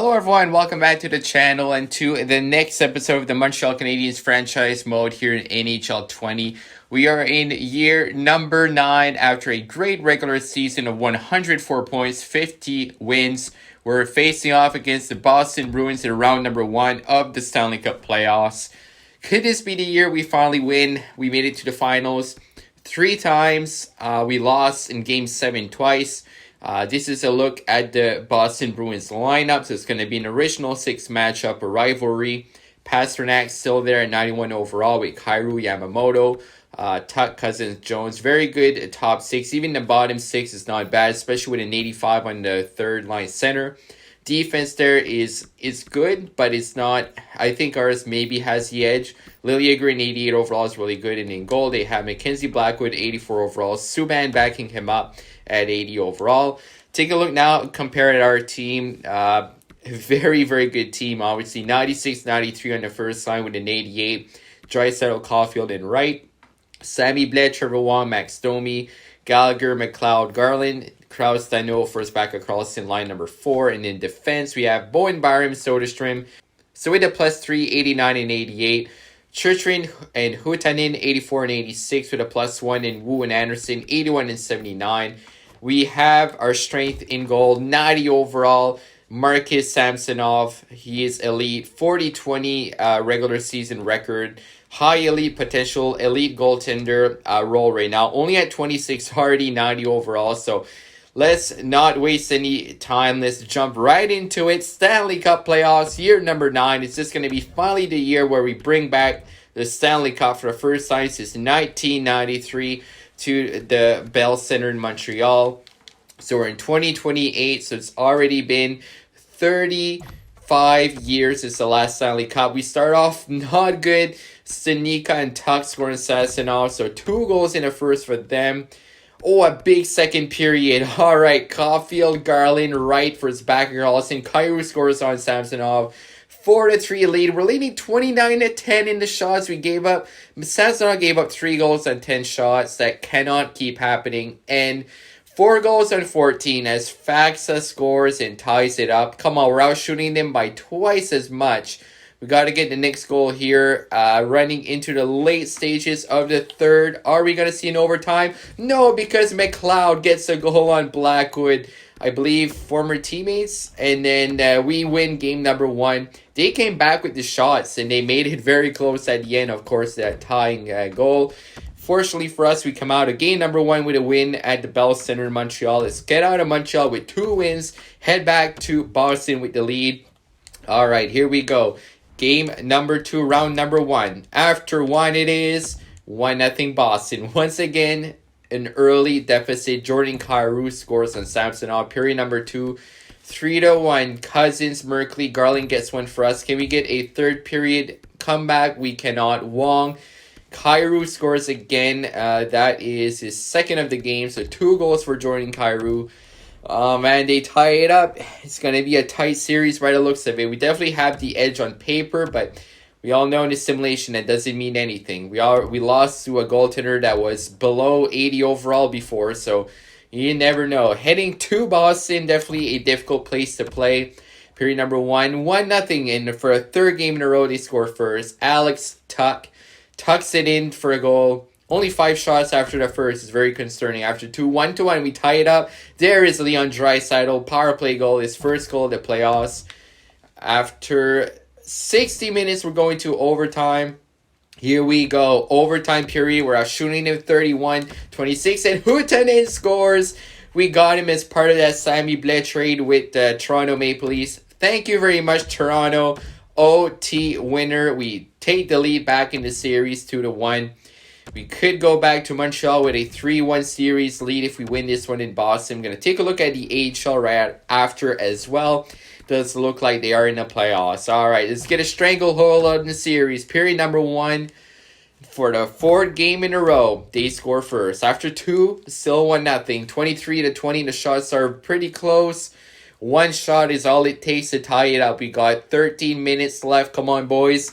Hello everyone, welcome back to the channel and to the next episode of the Montreal Canadiens franchise mode here in NHL 20. We are in year number 9 after a great regular season of 104 points, 50 wins. We're facing off against the Boston Bruins in round number 1 of the Stanley Cup playoffs. Could this be the year we finally win? We made it to the finals 3 times. We lost in Game 7 twice. This is a look at the Boston Bruins lineup. So it's going to be an original 6 matchup, a rivalry. Pastrnak still there at 91 overall with Kairu Yamamoto, Tuck, Cousins, Jones. Very good top 6. Even the bottom 6 is not bad, especially with an 85 on the third line center. Defense there is good, but it's not. I think ours maybe has the edge. Liljegren, 88 overall, is really good. And in goal, they have Mackenzie Blackwood, 84 overall. Subban backing him up at 80 overall. Take a look now, compare at our team. Very, very good team, obviously. 96, 93 on the first line with an 88. Draisaitl, Caulfield, and Wright. Sammy Blais, Trevor Wong, Max Domi, Gallagher, McLeod, Garland, Krause, Danault, first back across in line number 4. And in defense, we have Bowen, Byram, Soderstrom. So with a +3, 89 and 88. Churchrin and Hutanen, 84 and 86, with a +1 in Wu and Anderson, 81 and 79. We have our strength in goal, 90 overall. Marcus Samsonov, he is elite, 40-20 regular season record. High elite potential, elite goaltender role right now. Only at 26 Hardy, 90 overall. So let's not waste any time. Let's jump right into it. Stanley Cup playoffs, year number 9. It's just going to be finally the year where we bring back the Stanley Cup for the first time since 1993 to the Bell Center in Montreal. So we're in 2028, so it's already been 35 years since the last Stanley Cup. We start off not good. Stanika and Tuck scoring Samsonov, so 2 goals in the first for them. Oh, a big second period. All right, Caulfield, Garland, Wright for his back across, and Kairu scores on Samsonov. 4-3 lead. We're leading 29-10 in the shots we gave up. Samsonov gave up 3 goals on 10 shots. That cannot keep happening. And 4 goals on 14 as Faxa scores and ties it up. Come on, we're out shooting them by twice as much. We got to get the next goal here. Running into the late stages of the third. Are we going to see an overtime? No, because McLeod gets a goal on Blackwood. I believe former teammates. And then we win game number 1. They came back with the shots and they made it very close at the end. Of course, that tying goal. Fortunately for us, we come out of game number 1 with a win at the Bell Center in Montreal. Let's get out of Montreal with 2 wins. Head back to Boston with the lead. All right, here we go. Game number 2, round number 1. After 1, it is 1-0 Boston. Once again, an early deficit. Jordan Kairu scores on Samsonov. Period number 2, 3-1. Cousins, Merkley, Garland gets one for us. Can we get a third period comeback? We cannot. Wong. Kairu scores again. That is his second of the game. So 2 goals for Jordan Kairu. Oh man, they tie it up. It's going to be a tight series by the looks of it. We definitely have the edge on paper, but we all know in the simulation that doesn't mean anything. We lost to a goaltender that was below 80 overall before, so you never know. Heading to Boston, definitely a difficult place to play. Period number 1, 1-0, and for a third game in a row, they score first. Alex Tuck tucks it in for a goal. Only 5 shots after the first is very concerning. After 2, 1-1, we tie it up. There is Leon Draisaitl, power play goal, his first goal of the playoffs. After 60 minutes, we're going to overtime. Here we go. Overtime period. We're out shooting him 31-26, and Hutanen scores. We got him as part of that Sammy Blais trade with the Toronto Maple Leafs. Thank you very much, Toronto. OT winner. We take the lead back in the series 2-1. We could go back to Montreal with a 3-1 series lead if we win this one in Boston. I'm going to take a look at the AHL right after as well. Does look like they are in the playoffs. All right, let's get a stranglehold on the series. Period number 1. For the 4th game in a row, they score first. After 2, still 1-0. 23-20, the shots are pretty close. 1 shot is all it takes to tie it up. We got 13 minutes left. Come on, boys.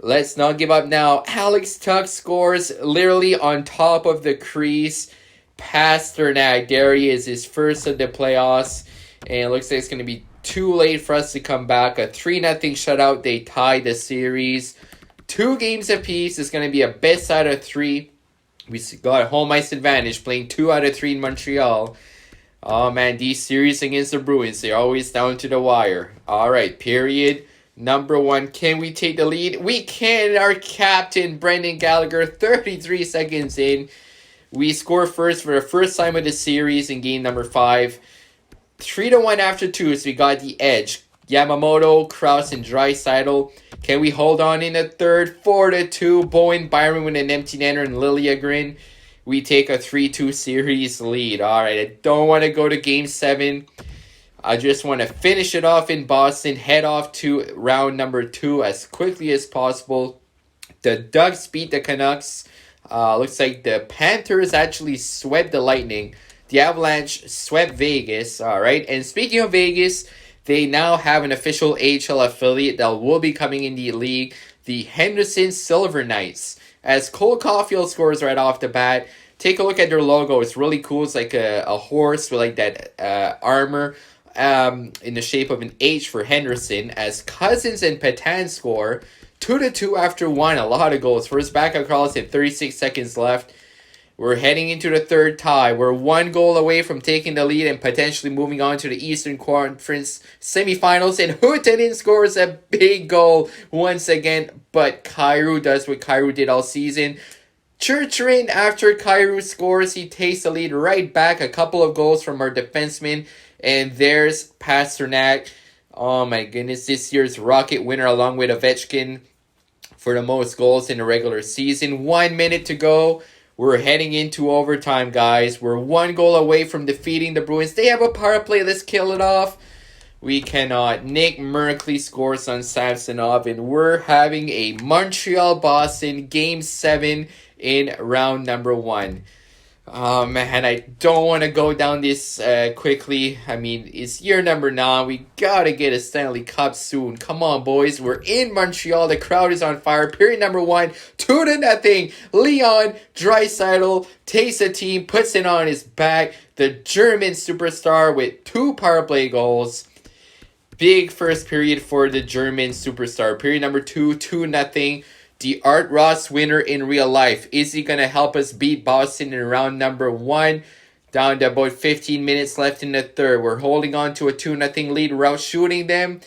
Let's not give up now. Alex Tuck scores literally on top of the crease. Pastrnak. There he is, his first of the playoffs. And it looks like it's going to be Too late for us to come back. A 3-0 shutout. They tied the series. 2 games apiece. It's going to be a best out of 3. We got home ice advantage, playing 2 out of 3 in Montreal. Oh man, these series against the Bruins, they're always down to the wire. Alright, period number 1. Can we take the lead? We can. Our captain, Brendan Gallagher, 33 seconds in. We score first for the first time of the series in game number 5. 3-1 after 2, so we got the edge. Yamamoto, Krause, and Draisaitl. Can we hold on in the third? 4-2. Bowen Byron with an empty netter and Liljegren. We take a 3-2 series lead. Alright, I don't want to go to game 7. I just want to finish it off in Boston. Head off to round number 2 as quickly as possible. The Ducks beat the Canucks. Looks like the Panthers actually swept the Lightning. The Avalanche swept Vegas. Alright, and speaking of Vegas, they now have an official AHL affiliate that will be coming in the league. The Henderson Silver Knights. As Cole Caulfield scores right off the bat, take a look at their logo. It's really cool. It's like a horse with like that armor in the shape of an H for Henderson. As Cousins and Patan score 2-2 after 1. A lot of goals. First backup Carlos at 36 seconds left. We're heading into the third tie. We're 1 goal away from taking the lead and potentially moving on to the Eastern Conference semifinals. And Huuhtanen scores a big goal once again. But Kyrou does what Kyrou did all season. Churchrin, after Kyrou scores, he takes the lead right back. A couple of goals from our defenseman. And there's Pasternak. Oh my goodness, this year's Rocket winner along with Ovechkin for the most goals in the regular season. 1 minute to go. We're heading into overtime, guys. We're 1 goal away from defeating the Bruins. They have a power play. Let's kill it off. We cannot. Nick Merkley scores on Samsonov, and we're having a Montreal-Boston Game 7 in round number 1. Oh, man, I don't want to go down this quickly. I mean, it's year number 9. We got to get a Stanley Cup soon. Come on, boys. We're in Montreal. The crowd is on fire. Period number 1. 2-0. Leon Draisaitl takes the team, puts it on his back. The German superstar with 2 power play goals. Big first period for the German superstar. Period number 2, 2-0. The Art Ross winner in real life. Is he going to help us beat Boston in round number 1? Down to about 15 minutes left in the third. We're holding on to a 2-0 lead. We're out shooting them.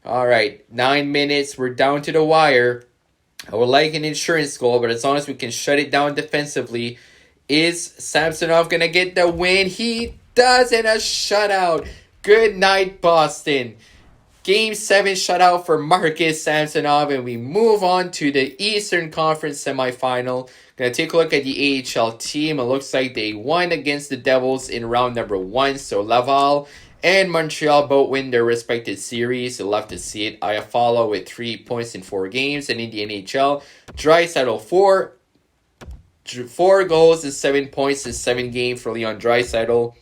All right, 9 minutes. We're down to the wire. I would like an insurance goal, but as long as we can shut it down defensively. Is Samsonov going to get the win? He does, and a shutout. Good night, Boston. Game 7 shutout for Marcus Samsonov, and we move on to the Eastern Conference semifinal. Gonna take a look at the AHL team. It looks like they won against the Devils in round number 1. So Laval and Montreal both win their respective series. You'll love to see it. I follow with 3 points in 4 games. And in the NHL, Draisaitl 4 goals and 7 points in 7 games for Leon Draisaitl.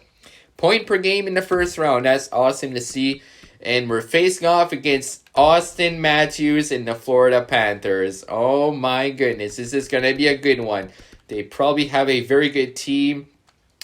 Point per game in the first round. That's awesome to see. And we're facing off against Austin Matthews and the Florida Panthers. Oh my goodness, this is going to be a good one. They probably have a very good team.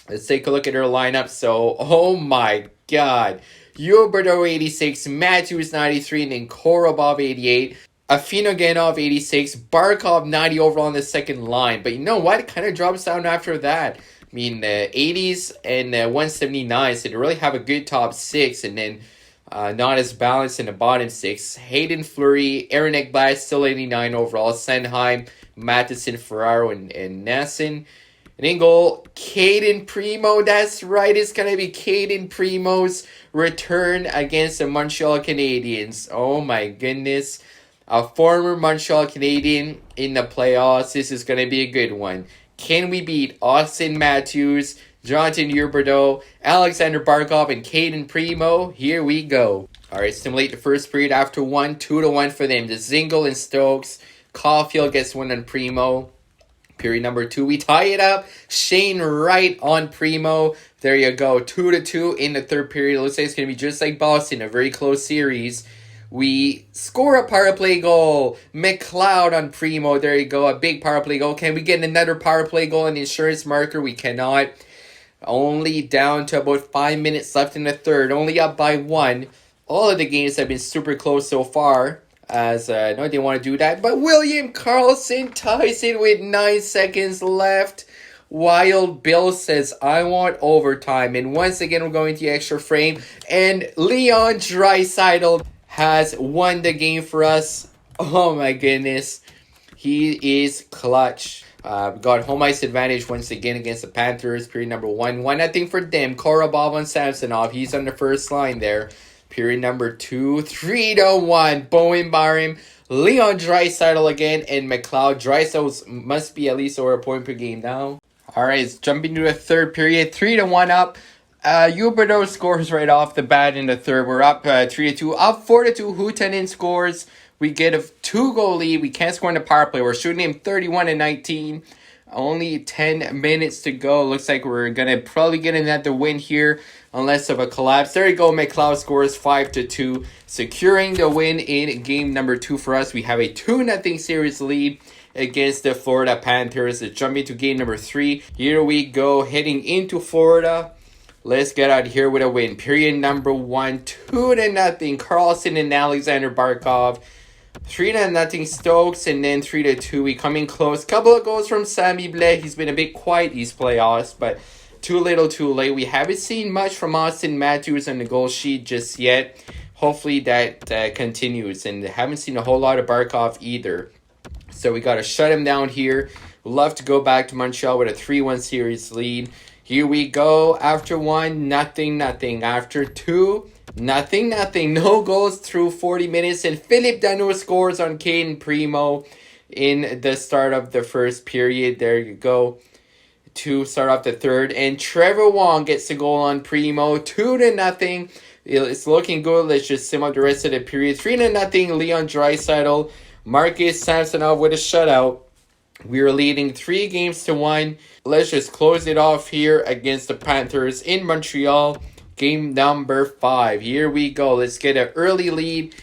Let's take a look at their lineup. So, oh my God. Huberdeau 86, Matthews 93, and then Korobov 88. Afinogenov 86, Barkov 90 overall on the second line. But you know what? It kind of drops down after that. I mean, 80s and 179, so they really have a good top 6. And then not as balanced in the bottom 6. Hayden Fleury, Aaron Ekblad, still 89 overall. Senheim, Matheson, Ferraro, and Nasson. And in goal, Caden Primo. That's right, it's going to be Caden Primo's return against the Montreal Canadiens. Oh my goodness. A former Montreal Canadian in the playoffs. This is going to be a good one. Can we beat Austin Matthews, Jonathan Huberdeau, Alexander Barkov, and Caden Primo? Here we go. Alright, simulate the first period after 1, 2-1 for them. The Zingle and Stokes. Caulfield gets one on Primo. Period number 2, we tie it up. Shane Wright on Primo. There you go. 2-2 in the third period. It looks like it's going to be just like Boston, a very close series. We score a power play goal. McLeod on Primo. There you go. A big power play goal. Can we get another power play goal and insurance marker? We cannot. Only down to about 5 minutes left in the third. Only up by 1. All of the games have been super close so far, as no, they want to do that. But William Karlsson ties it with 9 seconds left. Wild Bill says, I want overtime. And once again, we're going to the extra frame. And Leon Draisaitl has won the game for us. Oh my goodness. He is clutch. Got home ice advantage once again against the Panthers. Period number 1. 1-0 for them. Korobov and Samsonov. He's on the first line there. Period number 2. 3-1. Bowen Barham. Leon Draisaitl again. And McLeod. Draisaitl must be at least over a point per game now. Alright, it's jumping to the third period. 3-1 up. Huberdeau scores right off the bat in the third. We're up 3-2. Up 4-2. Huutonen scores. We get a 2-goal lead. We can't score in the power play. We're shooting him 31-19. Only 10 minutes to go. Looks like we're going to probably get another win here unless of a collapse. There you go. McLeod scores 5-2. Securing the win in game number 2 for us. We have a 2-0 series lead against the Florida Panthers. Let's jump into game number 3. Here we go. Heading into Florida. Let's get out here with a win. Period number 1. 2-0. Karlsson and Alexander Barkov. 3-0 Stokes, and then 3-2. We come in close. Couple of goals from Sammy Blais. He's been a bit quiet these playoffs, but too little too late. We haven't seen much from Austin Matthews on the goal sheet just yet. Hopefully that continues, and haven't seen a whole lot of Barkov either. So we got to shut him down here. We'd love to go back to Montreal with a 3-1 series lead. Here we go. After 1, nothing. After 2, nothing. No goals through 40 minutes. And Philip Danault scores on Caden Primo in the start of the first period. There you go. To start off the third. And Trevor Wong gets the goal on Primo. 2-0. It's looking good. Let's just sim up the rest of the period. 3-0. Leon Draisaitl. Marcus Samsonov with a shutout. We are leading 3-1. Let's just close it off here against the Panthers in Montreal. Game number 5. Here we go. Let's get an early lead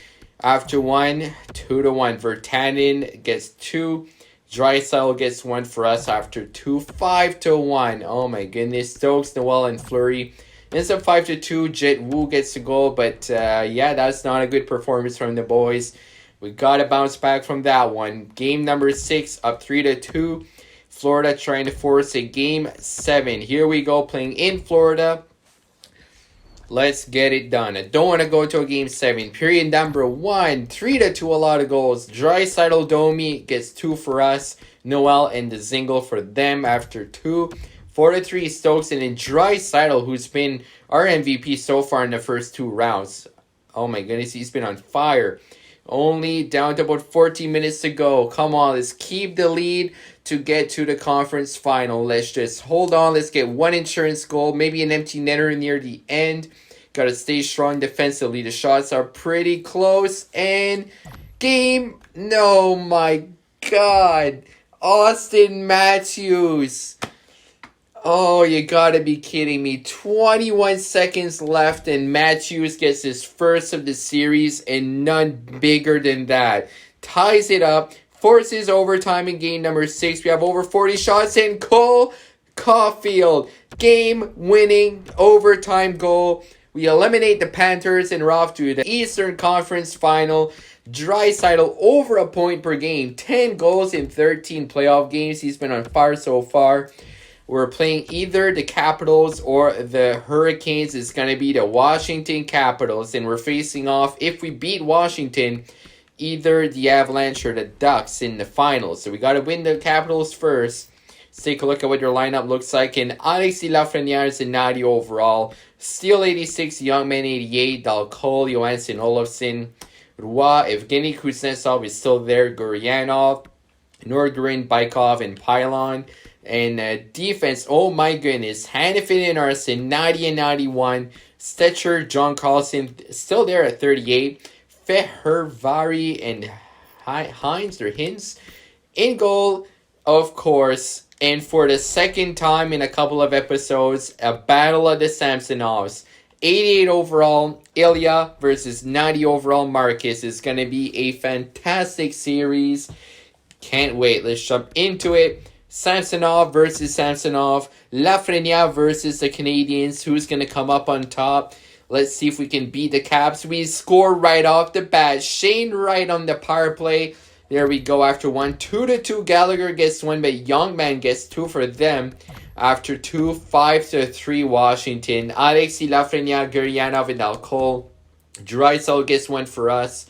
after 1. 2-1. Virtanen gets 2. Draisaitl gets 1 for us after 2. 5-1. Oh my goodness. Stokes, Noel, and Fleury. Ends up 5-2. Jet Wu gets the goal. But yeah, that's not a good performance from the boys. We got to bounce back from that one. Game number 6, up 3-2. Florida trying to force a game 7. Here we go, playing in Florida. Let's get it done. I don't want to go to a game 7. Period number 1, 3-2, a lot of goals. Draisaitl, Domi gets 2 for us. Noel and the Zingle for them after 2. 4-3, Stokes, and then Draisaitl, who's been our MVP so far in the first 2 rounds. Oh my goodness, he's been on fire. Only down to about 14 minutes to go. Come on, let's keep the lead to get to the conference final. Let's just hold on. Let's get 1 insurance goal. Maybe an empty netter near the end. Got to stay strong defensively. The shots are pretty close. And game. No, my God. Austin Matthews. Oh, you gotta be kidding me. 21 seconds left and Matthews gets his first of the series and none bigger than that. Ties it up, forces overtime in game number 6. We have over 40 shots and Cole Caulfield. Game-winning overtime goal. We eliminate the Panthers and we're off to the Eastern Conference Final. Draisaitl over a point per game. 10 goals in 13 playoff games. He's been on fire so far. We're playing either the Capitals or the Hurricanes. It's going to be the Washington Capitals. And we're facing off, if we beat Washington, either the Avalanche or the Ducks in the finals. So we got to win the Capitals first. Let's take a look at what your lineup looks like. And Alexis Lafreniere is a 90 overall. Steele 86, Youngman 88, Dalcol, Johansson, Olofsson, Roy, Evgeny Kuznetsov is still there, Guryanov, Nordgren, Baikov, and Pylon. And defense, oh my goodness, Hannafin and Arson, 90 and 91. Stetcher, John Carlson, still there at 38. Fehervari and Hines, or Hins, in goal, of course. And for the second time in a couple of episodes, a battle of the Samsonovs. 88 overall, Ilya versus 90 overall Marcus. Is going to be a fantastic series. Can't wait. Let's jump into it. Samsonov versus Samsonov. Lafreniere versus the Canadiens. Who's going to come up on top? Let's see if we can beat the Caps. We score right off the bat. Shane Wright on the power play. There we go after one. 2-2. Gallagher gets one, but Youngman gets two for them. After two, 5-3 Washington. Alexis Lafreniere, Gurianov, and Alcol. Drysdale gets one for us.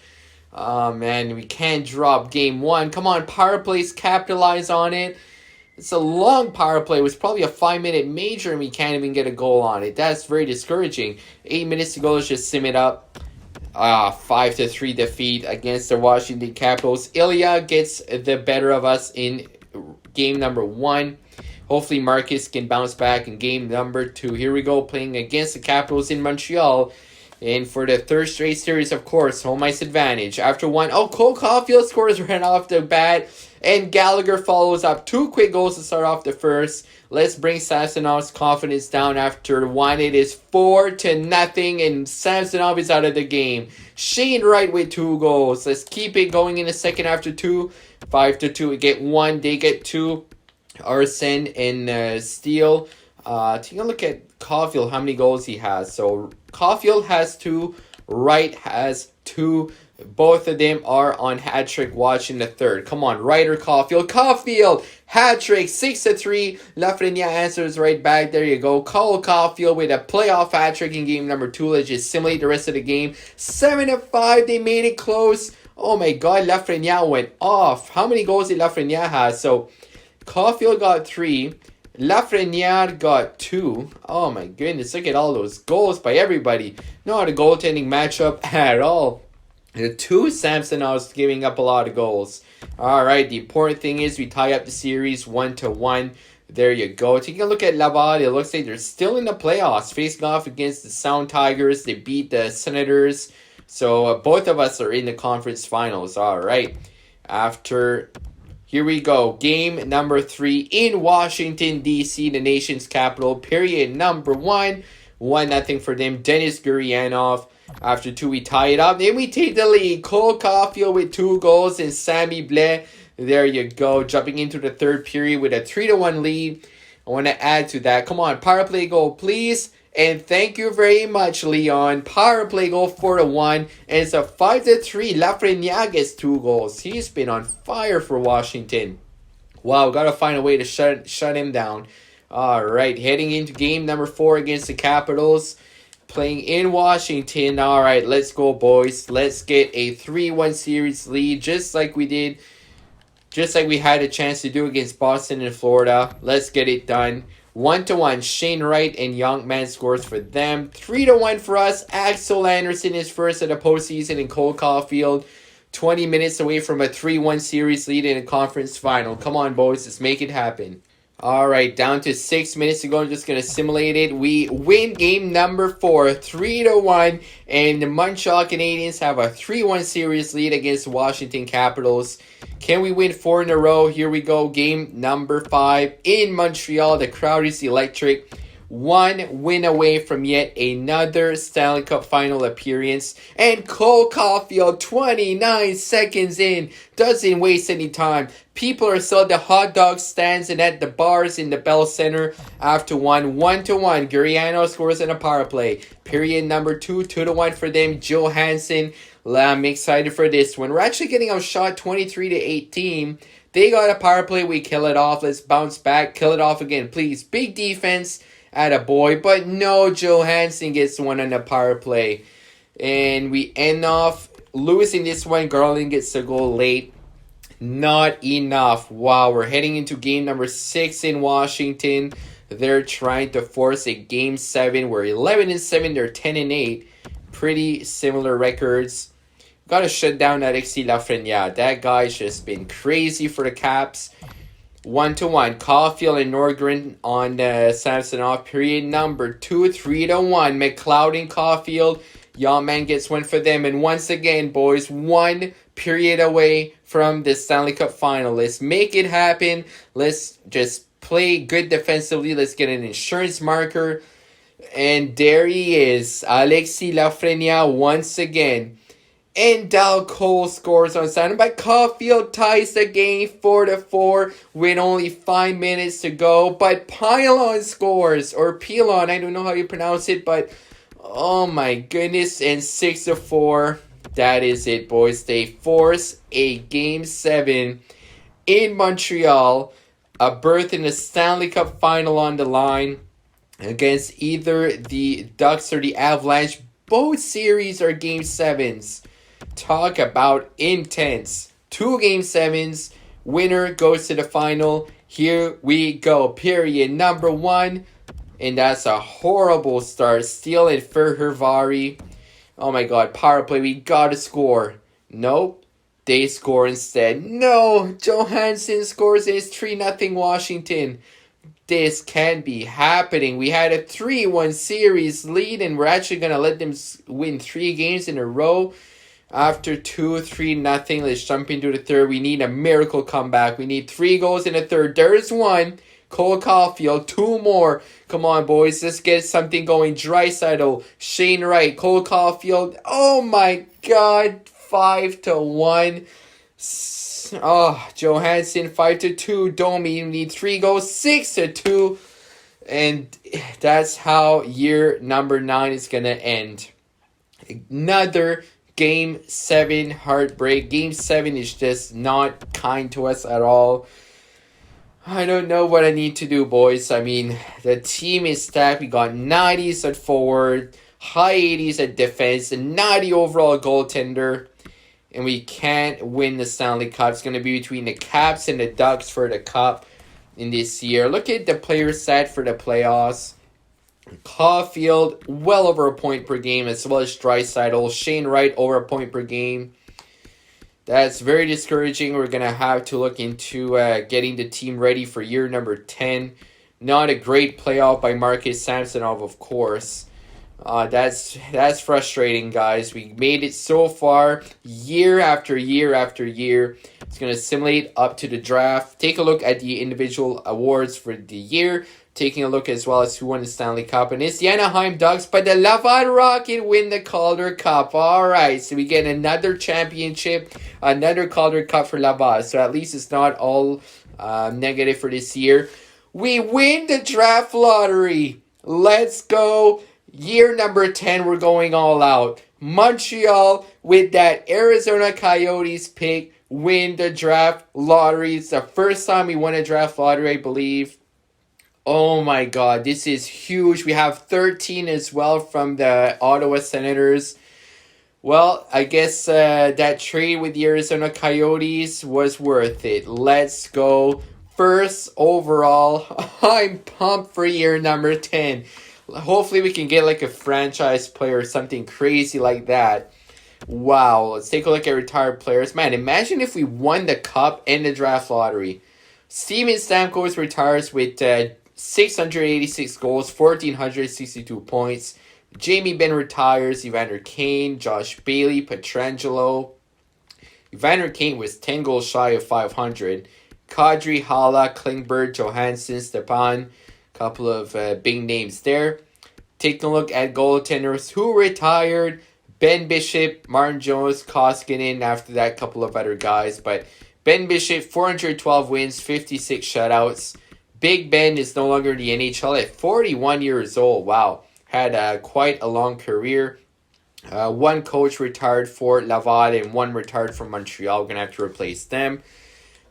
Oh man, we can't drop game one. Come on, power plays, capitalize on it. It's a long power play. It was probably a 5-minute major and we can't even get a goal on it. That's very discouraging. 8 minutes to go. Let's just sim it up. 5-3 defeat against the Washington Capitals. Ilya gets the better of us in game number one. Hopefully Marcus can bounce back in game number two. Here we go, playing against the Capitals in Montreal. And for the third straight series, of course, home ice advantage. After one, Cole Caulfield scores right off the bat. And Gallagher follows up. 2 quick goals to start off the first. Let's bring Samsonov's confidence down after one. It is 4-0, and Samsonov is out of the game. Shane Wright with 2 goals. Let's keep it going in the second after 2. 5-2. We get 1. They get 2. Arsen and Steele. Take a look at Caulfield, how many goals he has. So Caulfield has 2. Wright has 2. Both of them are on hat trick watching the third. Come on, Wright or Caulfield. Caulfield, hat trick, 6-3. Lafreniere answers right back. There you go. Cole Caulfield with a playoff hat trick in game number 2. Let's just simulate the rest of the game. 7-5. They made it close. Oh my God, Lafreniere went off. How many goals did Lafreniere have? So Caulfield got 3. Lafreniere got 2. Oh my goodness, look at all those goals by everybody. Not a goaltending matchup at all. The 2 Samsonovs giving up a lot of goals. Alright, the important thing is we tie up the series 1-1. There you go. Taking a look at Laval, it looks like they're still in the playoffs. Facing off against the Sound Tigers. They beat the Senators. So both of us are in the conference finals. Alright. Here we go. Game number 3 in Washington, D.C., the nation's capital. Period number 1. 1-0 for them. Denis Gurianov. After 2, we tie it up. Then we take the lead. Cole Caulfield with 2 goals and Sammy Blais. There you go. Jumping into the third period with a 3-1 lead. I want to add to that. Come on, power play goal, please. And thank you very much, Leon. Power play goal 4-1. And it's a 5-3. Lafreniere gets 2 goals. He's been on fire for Washington. Wow, got to find a way to shut him down. All right, heading into game number 4 against the Capitals. Playing in Washington. All right, let's go, boys. Let's get a 3-1 series lead just like we did. Just like we had a chance to do against Boston and Florida. Let's get it done. 1-1. Shane Wright and Youngman scores for them. 3-1 for us. Axel Anderson is first at the postseason in Cole Caulfield. 20 minutes away from a 3-1 series lead in a conference final. Come on, boys. Let's make it happen. Alright, down to 6 minutes to go. I'm just going to simulate it. We win game number 4, 3-1. And the Montreal Canadiens have a 3-1 series lead against the Washington Capitals. Can we win 4 in a row? Here we go. Game number 5 in Montreal. The crowd is electric. 1 win away from yet another Stanley Cup final appearance. And Cole Caulfield, 29 seconds in, doesn't waste any time. People are still at the hot dog stands and at the bars in the Bell Center after 1-1. Gurianov scores in a power play. Period number 2, 2-1 for them. Johansson, I'm excited for this one. We're actually getting outshot 23-18. They got a power play. We kill it off. Let's bounce back. Kill it off again, please. Big defense. Attaboy. But no, Johansson gets one on the power play. And we end off losing this one. Garland gets a goal late. Not enough. Wow, we're heading into game number 6 in Washington. They're trying to force a game 7. We're 11-7. They're 10-8. Pretty similar records. Gotta shut down Alexis Lafreniere. That guy's just been crazy for the Caps. 1-1. Caulfield and Norgren on the Samsonov. Period number 2, 3-1. McLeod and Caulfield. Young man gets one for them. And once again, boys, 1 period away from the Stanley Cup final. Let's make it happen. Let's just play good defensively. Let's get an insurance marker. And there he is. Alexis Lafreniere once again. And Dal Cole scores on Saturday, but Caulfield ties the game 4-4 with only 5 minutes to go. But Pilon scores, or Pilon, I don't know how you pronounce it, but Oh my goodness, and 6-4. That is it, boys. They force a Game 7 in Montreal. A berth in the Stanley Cup final on the line against either the Ducks or the Avalanche. Both series are Game 7s. Talk about intense. 2 Game 7s. Winner goes to the final. Here we go. Period number 1. And that's a horrible start. Steele and Ferhervari. Oh my god, power play. We gotta score. Nope. They score instead. No! Johansson scores. It's 3-0 Washington. This can't be happening. We had a 3-1 series lead, and we're actually going to let them win 3 games in a row. After 2-3-0, let's jump into the third. We need a miracle comeback. We need 3 goals in the third. There's 1. Cole Caulfield, 2 more. Come on, boys. Let's get something going. Draisaitl, Shane Wright, Cole Caulfield. Oh, my God. 5-1. Oh, Johansson 5-2. Domi need 3 goals. 6-2. And that's how year number 9 is going to end. Another Game 7 heartbreak. Game 7 is just not kind to us at all. I don't know what I need to do, boys. I mean, the team is stacked. We got 90s at forward, high 80s at defense, a 90 overall goaltender. And we can't win the Stanley Cup. It's going to be between the Caps and the Ducks for the Cup in this year. Look at the player set for the playoffs. Caulfield, well over a point per game, as well as Draisaitl. Shane Wright, over a point per game. That's very discouraging. We're going to have to look into getting the team ready for year number 10. Not a great playoff by Marcus Samsonov, of course. That's frustrating, guys. We made it so far, year after year after year. It's going to simulate up to the draft. Take a look at the individual awards for the year. Taking a look as well as who won the Stanley Cup. And it's the Anaheim Ducks, but the Laval Rocket win the Calder Cup. All right, so we get another championship, another Calder Cup for Laval. So at least it's not all negative for this year. We win the draft lottery. Let's go. Year number 10, we're going all out. Montreal, with that Arizona Coyotes pick, win the draft lottery. It's the first time we won a draft lottery, I believe. Oh my god, this is huge. We have 13 as well from the Ottawa Senators. Well, I guess that trade with the Arizona Coyotes was worth it. Let's go. First overall, I'm pumped for year number 10. Hopefully we can get like a franchise player or something crazy like that. Wow, let's take a look at retired players. Man, imagine if we won the Cup and the draft lottery. Steven Stamkos retires with 686 goals, 1,462 points. Jamie Benn retires. Evander Kane, Josh Bailey, Pietrangelo. Evander Kane was 10 goals shy of 500. Kadri, Hala, Klingberg, Johansson, Stepan. Couple of big names there. Taking a look at goaltenders who retired. Ben Bishop, Martin Jones, Koskinen. After that, couple of other guys. But Ben Bishop, 412 wins, 56 shutouts. Big Ben is no longer in the NHL at 41 years old. Wow. Had quite a long career. 1 coach retired for Laval and 1 retired from Montreal. We're going to have to replace them.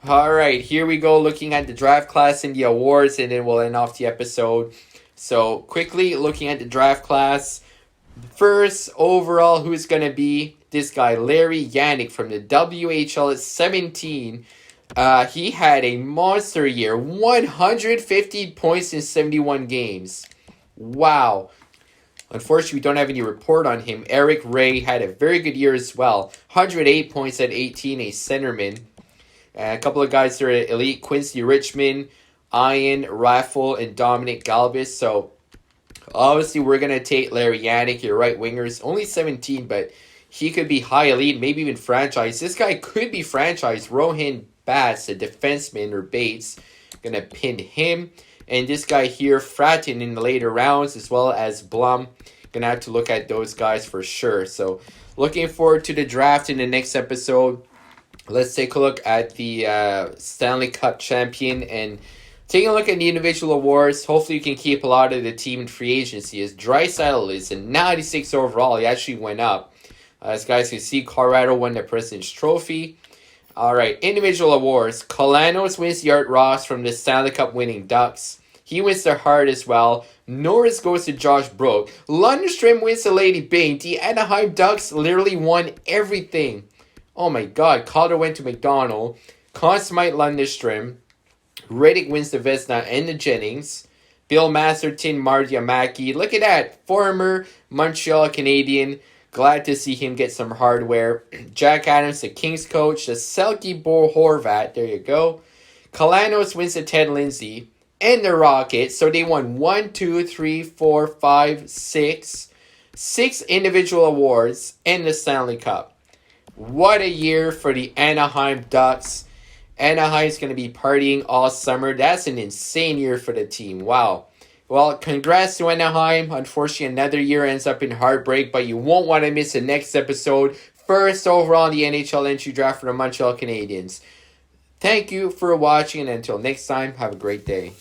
All right, here we go looking at the draft class and the awards, and then we'll end off the episode. So quickly looking at the draft class. First overall, who's going to be this guy, Larry Yannick from the WHL at 17. He had a monster year, 150 points in 71 games. Wow. Unfortunately, we don't have any report on him. Eric Ray had a very good year as well. 108 points at 18, a centerman. A couple of guys that are elite, Quincy Richmond, Ian Raffle, and Dominic Galvis. So, obviously, we're going to take Larry Yannick, your right wingers. Only 17, but he could be high elite, maybe even franchise. This guy could be franchise. Rohan Bass, a defenseman, or Bates. Going to pin him. And this guy here, Fratton, in the later rounds, as well as Blum. Going to have to look at those guys for sure. So, looking forward to the draft in the next episode. Let's take a look at the Stanley Cup champion and Taking a look at the individual awards, hopefully you can keep a lot of the team in free agency. As Draisaitl is a 96 overall, he actually went up. As guys can see, Colorado won the President's Trophy. Alright, individual awards. Kalanos wins the Art Ross from the Stanley Cup winning Ducks. He wins the Hart as well. Norris goes to Josh Brook. Lundstrom wins the Lady Byng. The Anaheim Ducks literally won everything. Oh my god, Calder went to McDonald. Conn Smythe Lundstrom. Riddick wins the Vesna and the Jennings. Bill Masterton, Marty Amaki. Look at that. Former Montreal Canadien. Glad to see him get some hardware. Jack Adams, the Kings coach. The Selke Bo Horvat. There you go. Kalanos wins the Ted Lindsay. And the Rockets. So they won 1, 2, 3, 4, 5, 6. 6 individual awards and the Stanley Cup. What a year for the Anaheim Ducks. Anaheim's going to be partying all summer. That's an insane year for the team. Wow. Well, congrats to Anaheim. Unfortunately, another year ends up in heartbreak, but you won't want to miss the next episode. First overall in the NHL entry draft for the Montreal Canadiens. Thank you for watching, and until next time, have a great day.